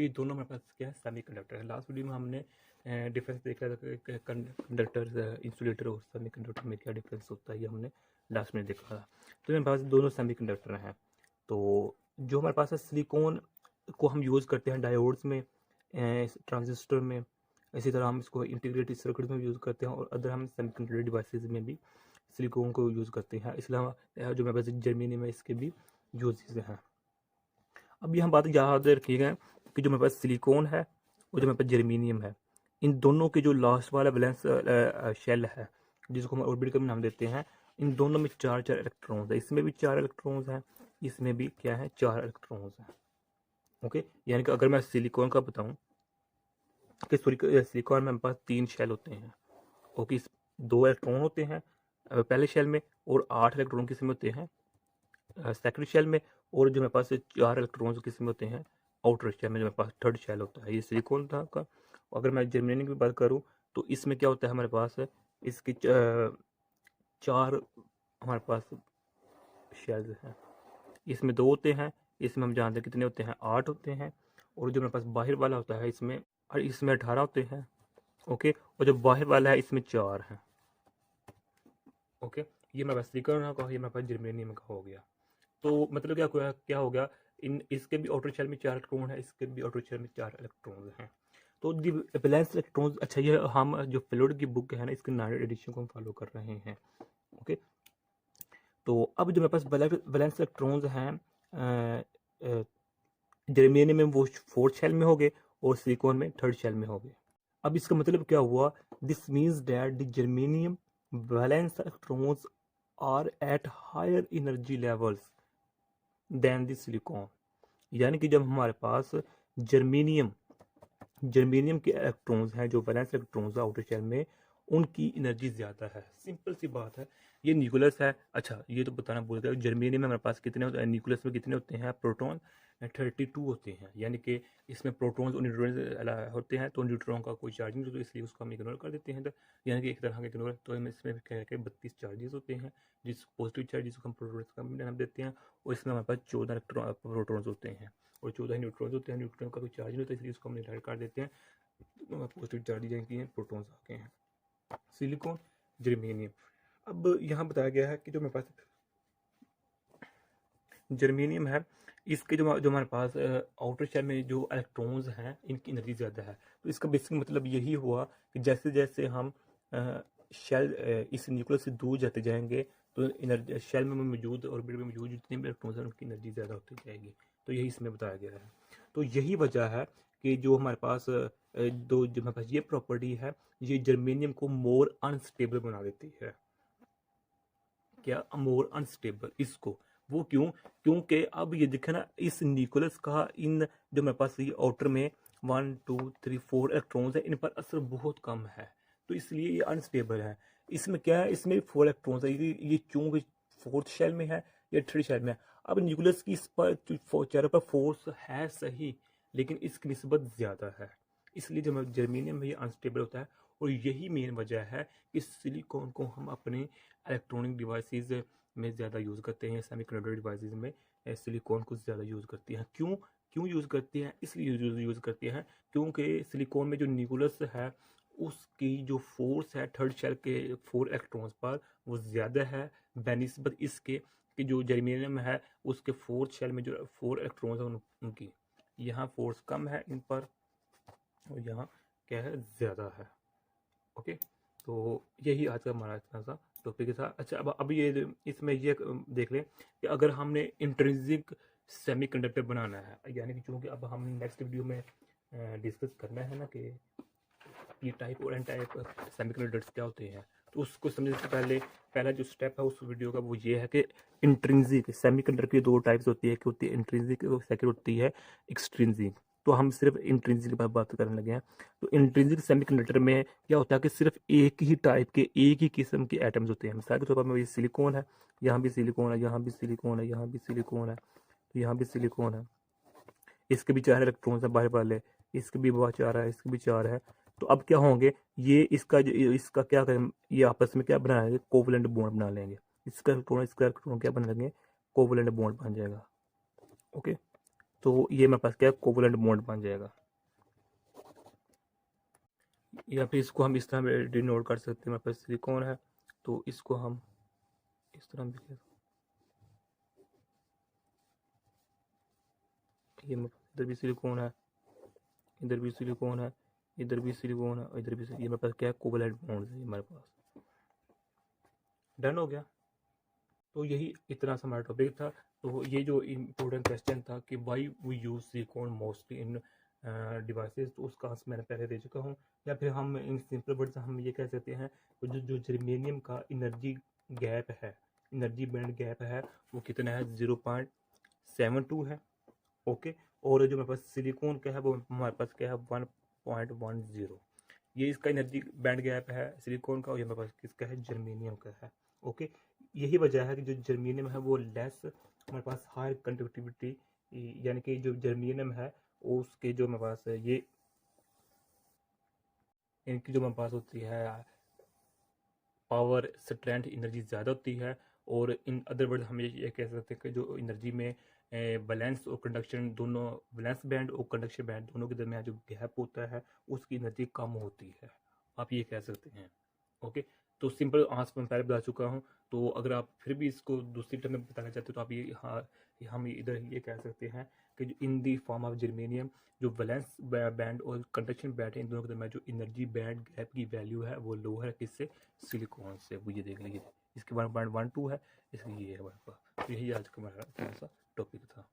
ये दोनों हमारे पास क्या है, सेमीकंडक्टर है। लास्ट वीडियो में हमने डिफरेंस देखा था, कंडक्टर, इंसुलेटर और सेमीकंडक्टर में क्या डिफरेंस होता है, ये हमने लास्ट में देखा था। तो मेरे पास दोनों सेमीकंडक्टर हैं। तो जो हमारे पास है, सिलिकॉन को हम यूज़ करते हैं डायोड्स में, ट्रांजिस्टर में, इसी तरह हम इसको इंटीग्रेटेड सर्किट में यूज़ करते हैं, और अदर हम सेमीकंडक्टर डिवाइसेस में भी सिलिकॉन को यूज़ करते हैं। इसलिए जो मेरे पास जर्मनी में इसके भी यूजेस हैं। अब ये हम बात याद रखिएगा कि जो मेरे पास सिलिकॉन है और जो मेरे पास जर्मेनियम है, इन दोनों के जो लास्ट वाला बैलेंस शेल है, जिसको हम ऑर्बिट का भी नाम देते हैं, इन दोनों में 4 इलेक्ट्रॉन्स है। इसमें भी 4 इलेक्ट्रॉन्स हैं, इसमें भी क्या है, 4 इलेक्ट्रॉन्स हैं। ओके, यानी कि अगर मैं सिलिकॉन का बताऊं कि सिलिकॉन में हमारे पास 3 शेल होते हैं। ओके, 2 इलेक्ट्रॉन होते हैं पहले शेल में, और 8 इलेक्ट्रॉन किस में होते हैं सेकेंड शेल में, और जो मेरे पास 4 इलेक्ट्रॉन्स किस में होते हैं आउटर शेल में, जो मेरे पास थर्ड शेल होता है। ये सिलिकॉन था का। अगर मैं जर्मेनियम की बात करूं तो इसमें क्या होता है, हमारे पास इसकी 4 हमारे पास शेल्स हैं। इसमें 2 होते हैं, इसमें हम जानते हैं कितने होते हैं, 8 होते हैं। और जो मेरे पास बाहर वाला होता है इसमें 18 होते हैं। ओके, और जो बाहर वाला है इसमें 4 हैं। ओके, ये मेरे पास सिलिकॉन का, ये मेरे पास जर्मेनियम का हो गया। तो मतलब क्या हो गया, इन इसके भी आउटर शेल में 4 इलेक्ट्रॉन है, इसके भी आउटर शेल में 4 इलेक्ट्रॉन हैं। तो दी बैलेंस इलेक्ट्रॉन्स, अच्छा ये हम जो फ्लूइड की बुक है ना, इसके 9 एडिशन को हम फॉलो कर रहे हैं। ओके, तो अब जो मेरे पास बैलेंस इलेक्ट्रॉन्स हैं जर्मेनियम में, वो 4th शेल में हो गए, और सिलिकॉन में 3rd शेल में हो गए। अब इसका मतलब क्या हुआ, this means that the germanium valence electrons are at higher energy levels than the silicon. यानी कि जब हमारे पास जर्मेनियम जर्मेनियम के इलेक्ट्रॉन्स हैं, जो वैलेंस इलेक्ट्रॉन्स है आउटर शेल में, उनकी एनर्जी ज़्यादा है। सिंपल सी बात है, ये न्यूक्लियस है। अच्छा, ये तो बताना भूल गया, जर्मेनियम में हमारे पास कितने होते हैं, न्यूक्लियस में कितने होते हैं, प्रोटॉन 32 होते हैं। यानी कि इसमें प्रोटॉन्स और न्यूट्रॉन होते हैं, तो न्यूट्रॉन का कोई चार्ज नहीं होता, इसलिए उसको हम इग्नोर कर देते हैं। तो यानी कि एक तरह का इग्नोर, तो इसमें क्या है कि 32 चार्जेस होते हैं, जिस पॉजिटिव चार्ज जिसको हम प्रोटॉन्स का नाम देते हैं, और इसमें हमारे पास 14 प्रोटॉन्स होते हैं और 14 न्यूट्रॉन्स होते हैं। न्यूट्रॉन का कोई चार्ज नहीं होता, इसलिए उसको हम निगलेक्ट कर देते हैं। पॉजिटिव चार्ज जाएंगे हैं, प्रोटॉन्स आके हैं। Silicon, germanium. अब यहाँ बताया गया है कि जो मेरे पास जर्मेनियम है, इसके जो हमारे पास आउटर शेल में जो इलेक्ट्रॉन्स हैं, इनकी एनर्जी ज़्यादा है। तो इसका बेसिक मतलब यही हुआ कि जैसे जैसे हम शेल इस न्यूक्लियस से दूर जाते जाएंगे, तो एनर्जी शेल में मौजूद ऑर्बिट में मौजूद जितने भी इलेक्ट्रॉन्स हैं, उनकी एनर्जी ज़्यादा होती जाएगी। तो यही इसमें बताया गया है। तो यही वजह है कि जो हमारे पास जो हमारे पास ये प्रॉपर्टी है, ये जर्मेनियम को मोर अनस्टेबल बना देती है। क्या, मोर अनस्टेबल इसको, वो क्यों, क्योंकि अब ये देखे ना, इस न्यूक्लियस का इन जो मेरे पास ये आउटर में 1 2 3 4 इलेक्ट्रॉन्स है, इन पर असर बहुत कम है, तो इसलिए ये अनस्टेबल है। इसमें क्या है, इसमें 4 इलेक्ट्रॉन्स है, ये चूंकि 4th शेल में है या 3rd शेल में है। अब न्यूक्लियस की इस पर चारों पर फोर्स है सही, लेकिन इसकी निस्बत ज़्यादा है, इसलिए जो जर्मेनियम में ये अनस्टेबल होता है। और यही मेन वजह है कि सिलिकॉन को हम अपने इलेक्ट्रॉनिक डिवाइसेस में ज़्यादा यूज़ करते हैं, सेमीकंडक्टर डिवाइसेस में सिलिकॉन को ज़्यादा यूज़ करती हैं। क्यों क्यों यूज़ करती हैं, इसलिए यूज़ करती हैं क्योंकि सिलिकॉन में जो न्यूक्लियस है, उसकी जो फोर्स है 3rd शेल के 4 इलेक्ट्रॉन्स पर, वो ज़्यादा है बेनिस्बत इसके कि जो जर्मेनियम है, उसके 4th शेल में जो 4 इलेक्ट्रॉन्स हैं उनकी यहाँ फोर्स कम है इन पर, और यहाँ क्या है, ज़्यादा है। ओके, तो यही आज का हमारा इतना सा टॉपिक था। अच्छा, अब ये इसमें ये देख लें कि अगर हमने इंट्रिंसिक सेमीकंडक्टर बनाना है, यानी कि चूँकि अब हम नेक्स्ट वीडियो में डिस्कस करना है ना कि पी टाइप और एन टाइप सेमीकंडक्टर्स क्या होते हैं, तो उसको समझने से पहले पहला जो स्टेप है उस वीडियो का वो ये है कि इंट्रिंसिक सेमीकंडक्टर की 2 टाइप्स होती है, एक होती है इंट्रिंसिक और सेकंड होती है एक्सट्रिंसिक। तो हम सिर्फ इंट्रिंसिक पर बात करने लगे हैं। तो इंट्रिंसिक सेमीकंडक्टर में क्या होता है कि सिर्फ एक ही टाइप के, एक ही किस्म के एटम्स होते हैं। मिसाल के तौर पर में ये सिलिकॉन है, यहाँ भी सिलिकॉन है, यहाँ भी सिलिकॉन है, यहाँ भी सिलिकॉन है, तो यहाँ भी सिलिकॉन है। इसके भी 4 इलेक्ट्रॉन्स हैं बाहर वाले, इसके भी 4 है, इसके भी 4 है। तो अब क्या होंगे, ये इसका क्या करें, ये आपस में क्या बना लेंगे, कोवलेंट बॉन्ड बना लेंगे। इसका इलेक्ट्रॉन क्या बना लेंगे, कोवलेंट बॉन्ड बन जाएगा। ओके, तो ये मेरे पास क्या है, कोवलेंट बॉन्ड बन जाएगा। या फिर इसको हम इस तरह डिनोट कर सकते हैं, मेरे पास सिलिकॉन है तो इसको हम इस तरह भी कह, ये इधर भी सिलिकॉन है, इधर भी सिलिकॉन है, इधर भी सिलिकॉन है, इधर भी ये मेरे पास क्या है, कोवलेंट बॉन्ड है ये हमारे पास। डन हो गया। तो यही इतना सा हमारा टॉपिक था। तो ये जो इम्पोर्टेंट क्वेश्चन था कि why we use silicon mostly in devices, तो उसका आंसर मैंने पहले दे चुका हूँ। या फिर हम इन सिंपल वर्ड्स हम ये कह सकते हैं जो जो जर्मेनियम का एनर्जी गैप है, एनर्जी बैंड गैप है, वो कितना है, 0.72 है। ओके। और जो मेरे पास सिलिकॉन का है वो हमारे पास क्या है, 1.10। ये इसका एनर्जी बैंड गैप है सिलिकॉन का, और ये मेरे पास किसका है, जर्मेनियम का है। ओके। यही वजह है कि जो जर्मेनियम है वो लेस हमारे पास हायर कंडक्टिविटी, यानी कि जो जर्मेनियम है उसके जो मेरे पास ये इनकी जो मेरे पास होती है पावर स्ट्रेंथ एनर्जी ज़्यादा होती है। और इन अदर वर्ड हम ये कह सकते हैं कि जो एनर्जी में बैलेंस और कंडक्शन दोनों, बैलेंस बैंड और कंडक्शन बैंड दोनों के दरमियान जो गैप होता है उसकी एनर्जी कम होती है, आप ये कह सकते हैं। ओके। तो सिंपल आंसर मैं पहले बता चुका हूँ। तो अगर आप फिर भी इसको दूसरी टर्म में बताना चाहते हो तो आप ये, हाँ, हम इधर ये कह सकते हैं कि जो इन दी फॉर्म ऑफ जर्मेनियम जो वैलेंस बैंड और कंडक्शन बैंड है इन दोनों के दरमियान जो एनर्जी बैंड गैप की वैल्यू है वो लो है किससे, सिलिकॉन से। वो ये देख लीजिए, इसकी 1.12 है, इसकी ये है 1। तो यही आज का हमारा टॉपिक था।